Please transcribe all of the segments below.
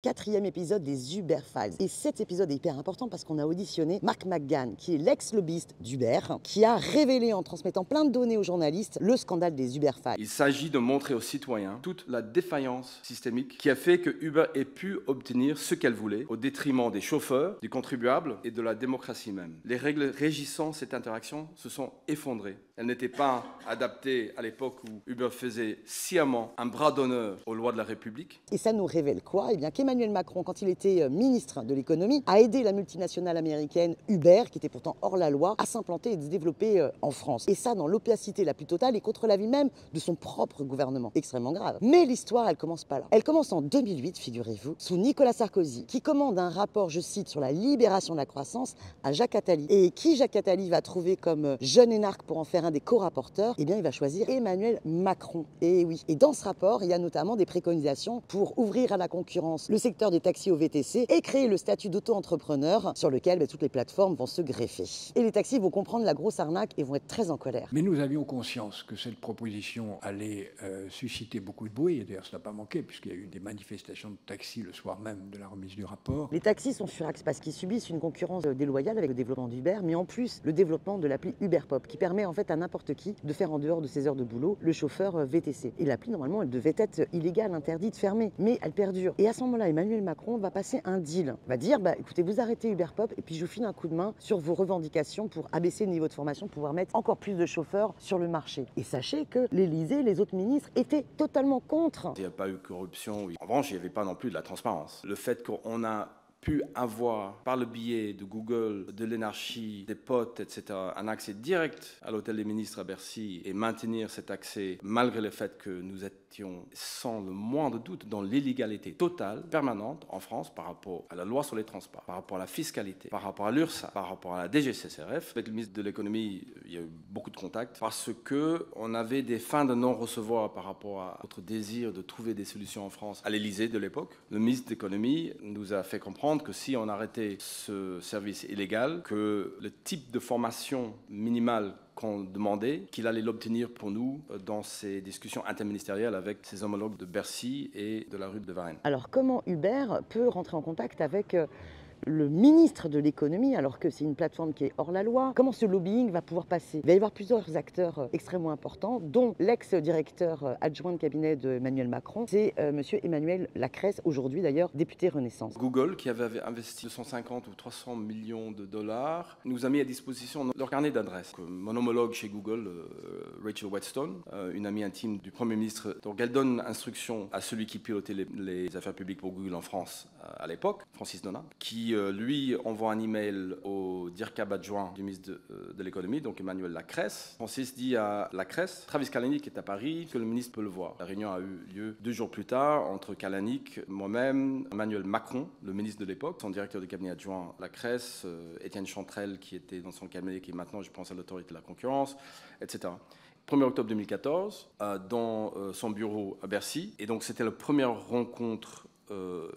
Quatrième épisode des Uber Files. Et cet épisode est hyper important parce qu'on a auditionné Mark McGann, qui est l'ex-lobbyiste d'Uber, qui a révélé en transmettant plein de données aux journalistes le scandale des Uber Files. Il s'agit de montrer aux citoyens toute la défaillance systémique qui a fait que Uber ait pu obtenir ce qu'elle voulait au détriment des chauffeurs, des contribuables et de la démocratie même. Les règles régissant cette interaction se sont effondrées. Elles n'étaient pas adaptées à l'époque où Uber faisait sciemment un bras d'honneur aux lois de la République. Et ça nous révèle quoi? Eh bien qu'Emmanuel Macron, quand il était ministre de l'économie, a aidé la multinationale américaine Uber, qui était pourtant hors la loi, à s'implanter et se développer en France. Et ça dans l'opacité la plus totale et contre l'avis même de son propre gouvernement. Extrêmement grave. Mais l'histoire, elle commence pas là. Elle commence en 2008, figurez-vous, sous Nicolas Sarkozy, qui commande un rapport, je cite, sur la libération de la croissance à Jacques Attali. Et qui Jacques Attali va trouver comme jeune énarque pour en faire un des co-rapporteurs? Eh bien, il va choisir Emmanuel Macron. Et oui. Et dans ce rapport, il y a notamment des préconisations pour ouvrir à la concurrence le secteur des taxis au VTC et créer le statut d'auto-entrepreneur sur lequel toutes les plateformes vont se greffer. Et les taxis vont comprendre la grosse arnaque et vont être très en colère. Mais nous avions conscience que cette proposition allait susciter beaucoup de bruit, et d'ailleurs ça n'a pas manqué, puisqu'il y a eu des manifestations de taxis le soir même de la remise du rapport. Les taxis sont furax parce qu'ils subissent une concurrence déloyale avec le développement d'Uber, mais en plus le développement de l'appli UberPop, qui permet en fait à n'importe qui de faire en dehors de ses heures de boulot le chauffeur VTC. Et l'appli, normalement, elle devait être illégale, interdite, fermée, mais elle perdure. Et à ce moment-là, Emmanuel Macron va passer un deal. Il va dire, écoutez, vous arrêtez UberPop et puis je vous file un coup de main sur vos revendications pour abaisser le niveau de formation, pour pouvoir mettre encore plus de chauffeurs sur le marché. Et sachez que l'Élysée, les autres ministres étaient totalement contre. Il n'y a pas eu de corruption. En revanche, il n'y avait pas non plus de la transparence. Le fait qu'on a pu avoir, par le biais de Google, de l'énergie, des potes, etc., un accès direct à l'hôtel des ministres à Bercy et maintenir cet accès malgré le fait que nous étions sans le moindre doute dans l'illégalité totale, permanente en France par rapport à la loi sur les transports, par rapport à la fiscalité, par rapport à l'URSSAF, par rapport à la DGCCRF. Avec le ministre de l'économie, il y a eu beaucoup de contacts parce qu'on avait des fins de non-recevoir par rapport à notre désir de trouver des solutions en France à l'Élysée de l'époque. Le ministre de l'économie nous a fait comprendre que si on arrêtait ce service illégal, que le type de formation minimale qu'on demandait, qu'il allait l'obtenir pour nous dans ces discussions interministérielles avec ses homologues de Bercy et de la rue de Varennes. Alors comment Uber peut rentrer en contact avec le ministre de l'économie, alors que c'est une plateforme qui est hors la loi? Comment ce lobbying va pouvoir passer? Il va y avoir plusieurs acteurs extrêmement importants, dont l'ex-directeur adjoint de cabinet d'Emmanuel Macron, c'est monsieur Emmanuel Lacresse, aujourd'hui d'ailleurs député Renaissance. Google, qui avait investi 250 ou 300 millions de dollars, nous a mis à disposition leur carnet d'adresses. Mon homologue chez Google, Rachel Whetstone, une amie intime du Premier ministre, donc elle donne instruction à celui qui pilotait les affaires publiques pour Google en France à l'époque, Francis Donat, qui lui envoie un email au DIRCAB adjoint du ministre de l'économie, donc Emmanuel Lacresse. Francis dit à Lacresse, Travis Kalanick est à Paris, que le ministre peut le voir. La réunion a eu lieu 2 jours plus tard entre Kalanick, moi-même, Emmanuel Macron, le ministre de l'époque, son directeur de cabinet adjoint Lacresse, Étienne Chantrel qui était dans son cabinet, qui est maintenant, je pense, à l'autorité de la concurrence, etc. 1er octobre 2014, dans son bureau à Bercy. Et donc c'était la première rencontre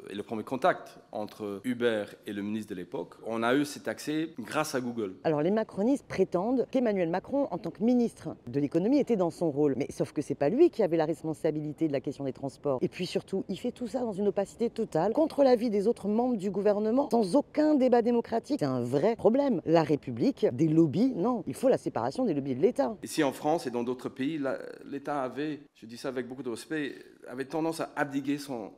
et le premier contact entre Uber et le ministre de l'époque. On a eu cet accès grâce à Google. Alors les macronistes prétendent qu'Emmanuel Macron, en tant que ministre de l'économie, était dans son rôle. Mais sauf que c'est pas lui qui avait la responsabilité de la question des transports. Et puis surtout, il fait tout ça dans une opacité totale, contre l'avis des autres membres du gouvernement, sans aucun débat démocratique. C'est un vrai problème. La République, des lobbies, non. Il faut la séparation des lobbies et de l'État. Ici en France et dans d'autres pays, l'État avait, je dis ça avec beaucoup de respect, avait tendance à abdiquer son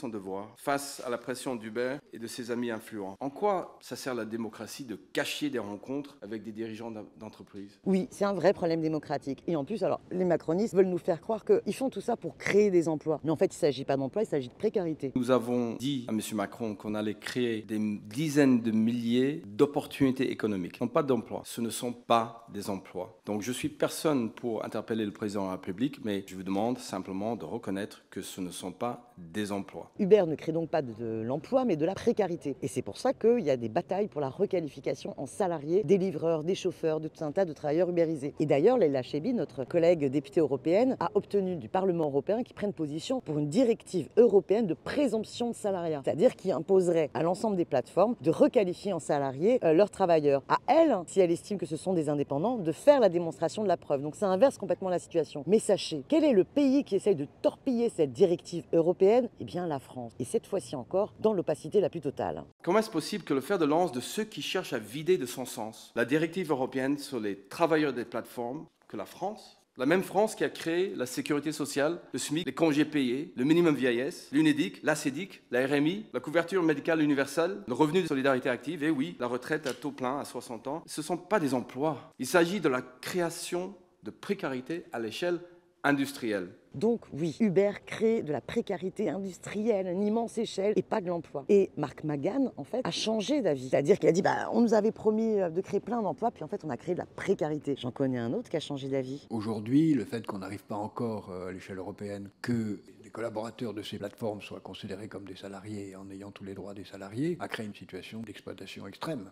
devoir face à la pression d'Uber et de ses amis influents. En quoi ça sert la démocratie de cacher des rencontres avec des dirigeants d'entreprise? Oui, c'est un vrai problème démocratique. Et en plus, alors, les macronistes veulent nous faire croire qu'ils font tout ça pour créer des emplois. Mais en fait, il ne s'agit pas d'emplois, il s'agit de précarité. Nous avons dit à M. Macron qu'on allait créer des dizaines de milliers d'opportunités économiques. Non pas d'emplois. Ce ne sont pas des emplois. Donc je suis personne pour interpeller le président de la République, mais je vous demande simplement de reconnaître que ce ne sont pas des emplois. Uber ne crée donc pas de l'emploi, mais de la précarité. Et c'est pour ça qu'il y a des batailles pour la requalification en salariés des livreurs, des chauffeurs, de tout un tas de travailleurs ubérisés. Et d'ailleurs, Leila Chaibi, notre collègue députée européenne, a obtenu du Parlement européen qu'ils prennent position pour une directive européenne de présomption de salariat, c'est-à-dire qui imposerait à l'ensemble des plateformes de requalifier en salariés leurs travailleurs. À elle, si elle estime que ce sont des indépendants, de faire la démonstration de la preuve. Donc ça inverse complètement la situation. Mais sachez, quel est le pays qui essaye de torpiller qui est cette directive européenne? Eh bien la France. Et cette fois-ci encore, dans l'opacité la plus totale. Comment est-ce possible que le fer de lance de ceux qui cherchent à vider de son sens la directive européenne sur les travailleurs des plateformes, que la France, la même France qui a créé la sécurité sociale, le SMIC, les congés payés, le minimum vieillesse, l'UNEDIC, l'ACEDIC, la RMI, la couverture médicale universelle, le revenu de solidarité active, et oui, la retraite à taux plein à 60 ans, ce ne sont pas des emplois. Il s'agit de la création de précarité à l'échelle industrielle. Donc oui, Uber crée de la précarité industrielle à une immense échelle et pas de l'emploi. Et Mark McGann, en fait, a changé d'avis. C'est-à-dire qu'il a dit, on nous avait promis de créer plein d'emplois, puis en fait, on a créé de la précarité. J'en connais un autre qui a changé d'avis. Aujourd'hui, le fait qu'on n'arrive pas encore à l'échelle européenne que les collaborateurs de ces plateformes soient considérés comme des salariés en ayant tous les droits des salariés a créé une situation d'exploitation extrême,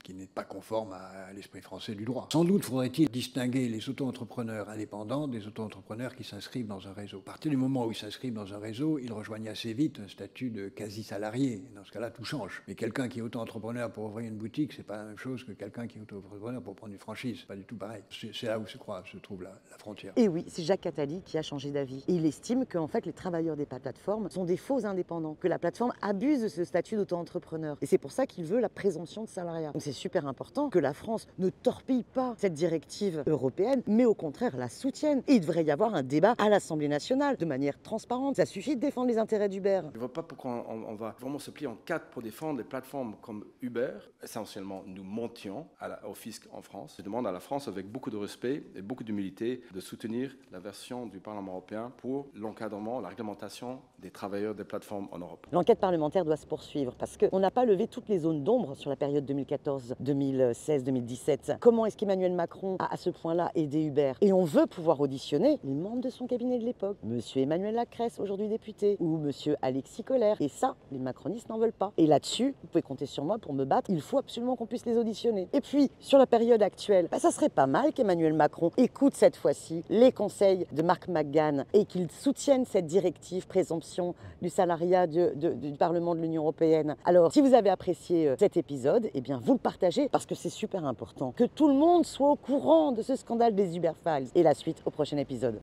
qui n'est pas conforme à l'esprit français du droit. Sans doute faudrait-il distinguer les auto-entrepreneurs indépendants des auto-entrepreneurs qui s'inscrivent dans un réseau. À partir du moment où ils s'inscrivent dans un réseau, ils rejoignent assez vite un statut de quasi-salarié. Dans ce cas-là, tout change. Mais quelqu'un qui est auto-entrepreneur pour ouvrir une boutique, c'est pas la même chose que quelqu'un qui est auto-entrepreneur pour prendre une franchise. C'est pas du tout pareil. C'est là où se trouve la frontière. Et oui, c'est Jacques Attali qui a changé d'avis. Il estime qu'en fait, les travailleurs des plateformes sont des faux indépendants, que la plateforme abuse de ce statut d'auto-entrepreneur. Et c'est pour ça qu'il veut la présomption de salariat. Donc c'est super important que la France ne torpille pas cette directive européenne, mais au contraire la soutienne. Et il devrait y avoir un débat à l'Assemblée nationale de manière transparente. Ça suffit de défendre les intérêts d'Uber. Je ne vois pas pourquoi on va vraiment se plier en quatre pour défendre les plateformes comme Uber. Essentiellement, nous mentions au fisc en France. Je demande à la France, avec beaucoup de respect et beaucoup d'humilité, de soutenir la version du Parlement européen pour l'encadrement, la réglementation des travailleurs des plateformes en Europe. L'enquête parlementaire doit se poursuivre parce qu'on n'a pas levé toutes les zones d'ombre sur la période 2014-2016-2017. Comment est-ce qu'Emmanuel Macron a à ce point-là aidé Uber? Et on veut pouvoir auditionner les membres de son cabinet de l'époque. Monsieur Emmanuel Lacresse, aujourd'hui député, ou monsieur Alexis Collère. Et ça, les macronistes n'en veulent pas. Et là-dessus, vous pouvez compter sur moi pour me battre. Il faut absolument qu'on puisse les auditionner. Et puis, sur la période actuelle, ça serait pas mal qu'Emmanuel Macron écoute cette fois-ci les conseils de Mark McGann et qu'il soutienne cette directive présomption du salariat du Parlement de l'Union européenne. Alors, si vous avez apprécié cet épisode, eh bien, vous le partagez parce que c'est super important que tout le monde soit au courant de ce scandale des Uber Files. Et la suite au prochain épisode.